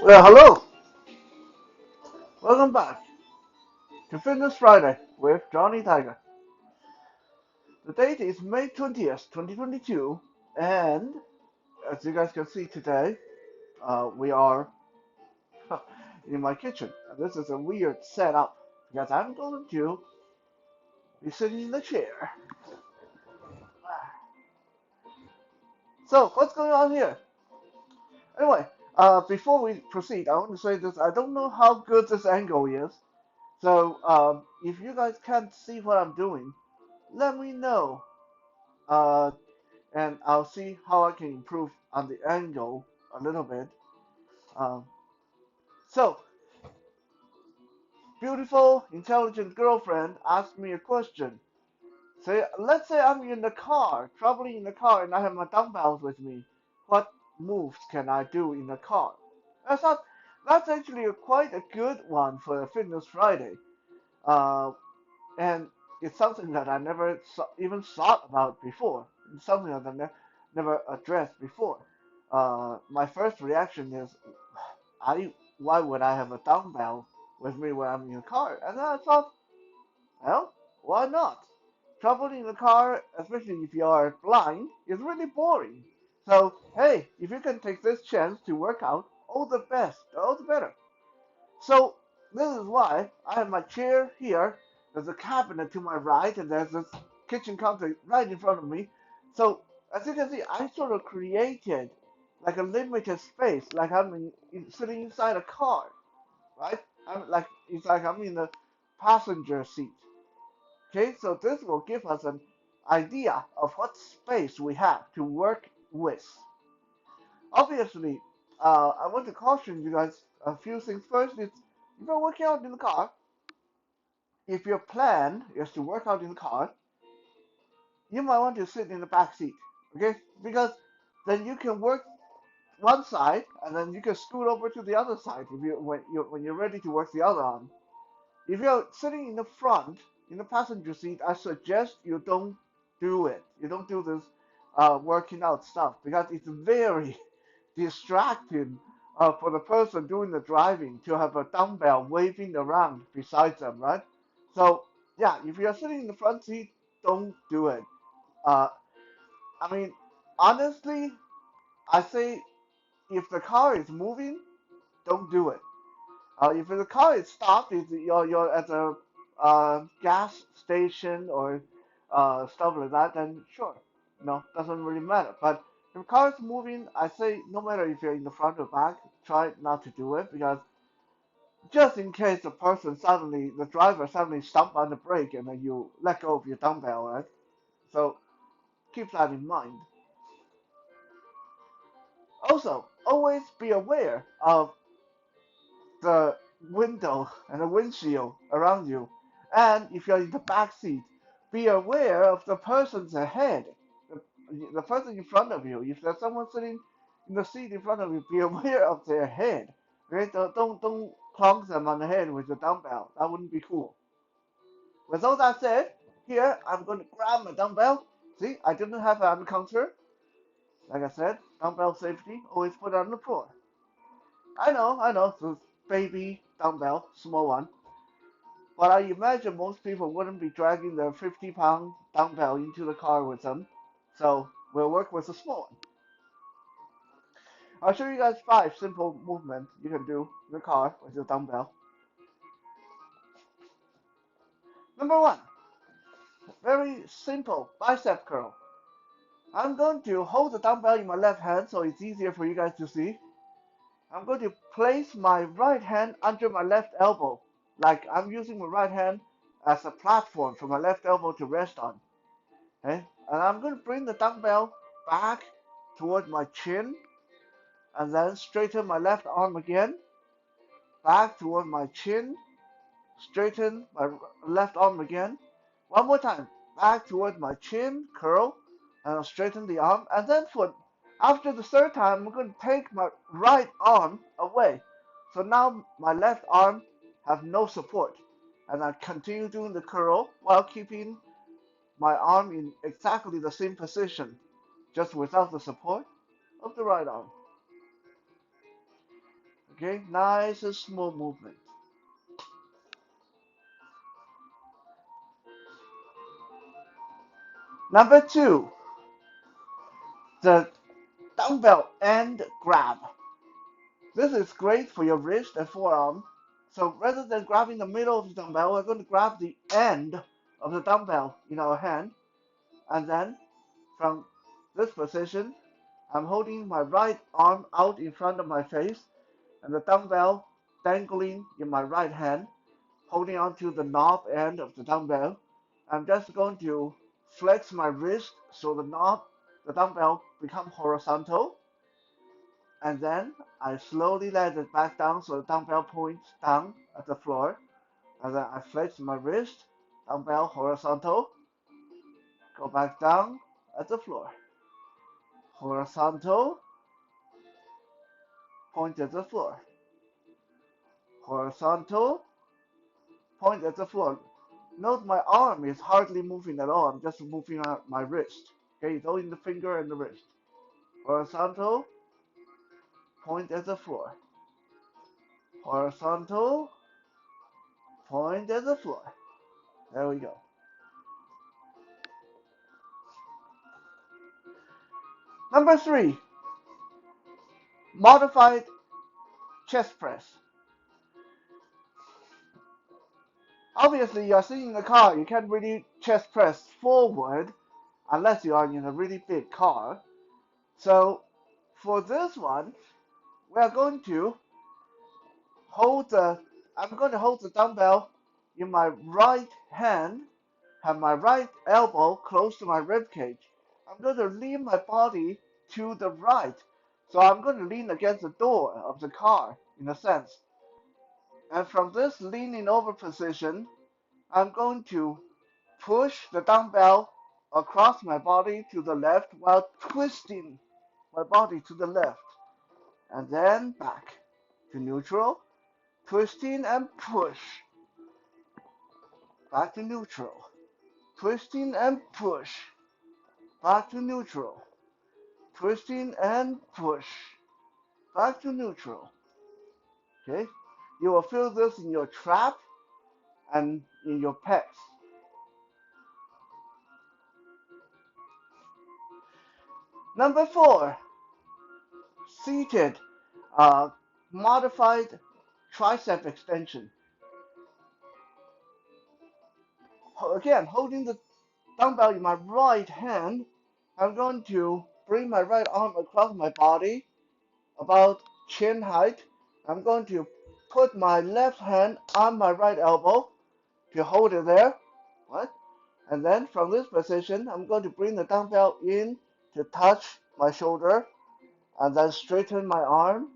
Hello, welcome back to Fitness Friday with Johnny Tiger. The date is May 20th, 2022, and as you guys can see today, we are in my kitchen. This is a weird setup because I'm going to be sitting in the chair. So, what's going on here? Anyway, before we proceed, I want to say this. I don't know how good this angle is, so if you guys can't see what I'm doing, let me know. Uh, and I'll see how I can improve on the angle a little bit. Um, so, beautiful, intelligent girlfriend asked me a question. Say, let's say I'm in the car, traveling in the car, and I have my dumbbells with me. What moves can I do in the car? I thought that's actually quite a good one for a Fitness Friday. Uh, and it's something that I never even thought about before. It's something that I never addressed before. My first reaction is, why would I have a dumbbell with me when I'm in a car? And then I thought, well, why not? Traveling in the car, especially if you are blind, is really boring. So, hey, if you can take this chance to work out, all the best, all the better. So this is why I have my chair here. There's a cabinet to my right, and there's this kitchen counter right in front of me. So as you can see, I sort of created like a limited space, like sitting inside a car, right? It's like I'm in the passenger seat. Okay, so this will give us an idea of what space we have to work with. Obviously, I want to caution you guys a few things. First, is if you're working out in the car, if your plan is to work out in the car, you might want to sit in the back seat, okay? Because then you can work one side and then you can scoot over to the other side when you're ready to work the other arm. If you're sitting in the front in the passenger seat, I suggest you don't do it. You don't do this working out stuff because it's very distracting for the person doing the driving to have a dumbbell waving around beside them, right? So yeah, if you're sitting in the front seat, don't do it. Uh, I mean, honestly, I say if the car is moving, don't do it. If the car is stopped, if you're at a gas station or stuff like that, then sure, no, doesn't really matter. But if the car is moving, I say no matter if you're in the front or back, try not to do it because just in case the driver suddenly stomp on the brake and then you let go of your dumbbell, right? So keep that in mind. Also, always be aware of the window and the windshield around you. And if you're in the back seat, be aware of the person's ahead, the, the person in front of you. If there's someone sitting in the seat in front of you, be aware of their head. Okay? Don't clunk them on the head with the dumbbell. That wouldn't be cool. With all that said, here I'm going to grab my dumbbell. See, I didn't have it on the counter. Like I said, dumbbell safety, always put it on the floor. I know, the baby dumbbell, small one. But I imagine most people wouldn't be dragging their 50-pound dumbbell into the car with them. So we'll work with a small one. I'll show you guys 5 simple movements you can do in the car with your dumbbell. Number 1, very simple bicep curl. I'm going to hold the dumbbell in my left hand so it's easier for you guys to see. I'm going to place my right hand under my left elbow, like I'm using my right hand as a platform for my left elbow to rest on. Okay? And I'm going to bring the dumbbell back toward my chin and then straighten my left arm again, back toward my chin, straighten my left arm again. One more time, back toward my chin, curl, and straighten the arm. And then after the third time, I'm going to take my right arm away. So now my left arm have no support. And I continue doing the curl while keeping my arm in exactly the same position, just without the support of the right arm. Okay, nice and smooth movement. Number 2, the dumbbell end grab. This is great for your wrist and forearm. So rather than grabbing the middle of the dumbbell, we're going to grab the end of the dumbbell in our hand. And then from this position, I'm holding my right arm out in front of my face and the dumbbell dangling in my right hand, holding onto the knob end of the dumbbell. I'm just going to flex my wrist so the dumbbell become horizontal, and then I slowly let it back down so the dumbbell points down at the floor. And then I flex my wrist, dumbbell horizontal, go back down at the floor. Horizontal, point at the floor. Horizontal, point at the floor. Note my arm is hardly moving at all. I'm just moving out my wrist. Okay, it's only the finger and the wrist. Horizontal, point at the floor. Horizontal, point at the floor. There we go. Number 3, modified chest press. Obviously, you're sitting in the car, you can't really chest press forward unless you are in a really big car. So for this one, we are going to I'm going to hold the dumbbell in my right hand, have my right elbow close to my rib cage. I'm going to lean my body to the right. So I'm going to lean against the door of the car in a sense. And from this leaning over position, I'm going to push the dumbbell across my body to the left while twisting my body to the left. And then back to neutral, twisting and push. Back to neutral, twisting and push. Back to neutral, twisting and push. Back to neutral. Okay? You will feel this in your trap and in your pecs. Number 4, seated, modified tricep extension. Again, holding the dumbbell in my right hand, I'm going to bring my right arm across my body about chin height. I'm going to put my left hand on my right elbow to hold it there. What? And then from this position, I'm going to bring the dumbbell in to touch my shoulder and then straighten my arm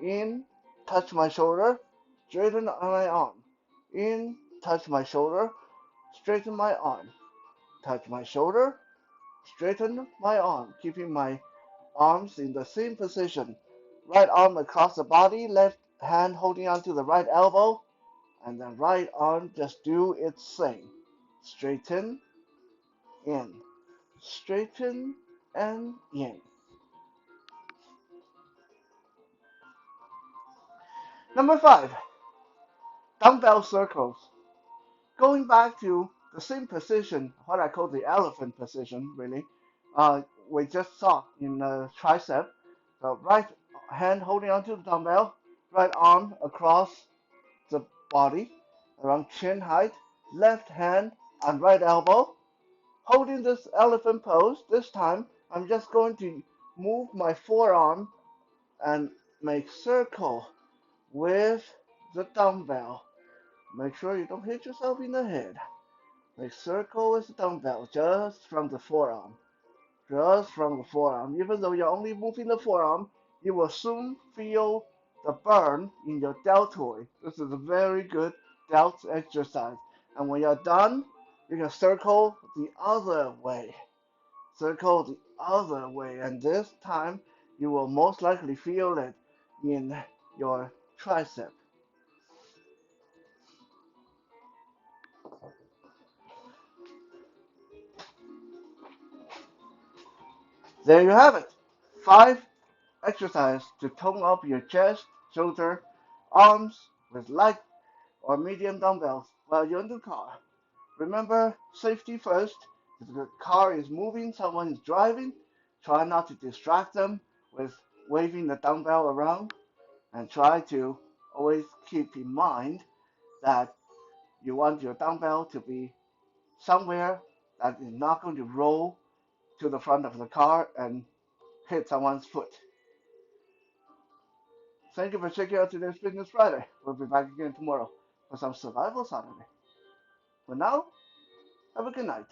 in, touch my shoulder, straighten my arm, in, touch my shoulder, straighten my arm, touch my shoulder, straighten my arm, keeping my arms in the same position. Right arm across the body, left hand holding onto the right elbow, and then right arm just do its thing. Straighten, in, straighten, and in. Number 5, dumbbell circles. Going back to the same position, what I call the elephant position, really, we just saw in the tricep. So right hand holding onto the dumbbell, right arm across the body, around chin height, left hand on right elbow. Holding this elephant pose, this time I'm just going to move my forearm and make circle with the dumbbell. Make sure you don't hit yourself in the head. Make circle with the dumbbell just from the forearm. Just from the forearm. Even though you're only moving the forearm, you will soon feel the burn in your deltoid. This is a very good delt exercise. And when you're done, you can circle the other way. Circle the other way. And this time, you will most likely feel it in your tricep. There you have it. 5 exercises to tone up your chest, shoulder, arms with light or medium dumbbells while you're in the car. Remember, safety first. If the car is moving, someone is driving, try not to distract them with waving the dumbbell around, and try to always keep in mind that you want your dumbbell to be somewhere that is not going to roll to the front of the car and hit someone's foot. Thank you for checking out today's Fitness Friday. We'll be back again tomorrow for some Survival Saturday. For now, have a good night.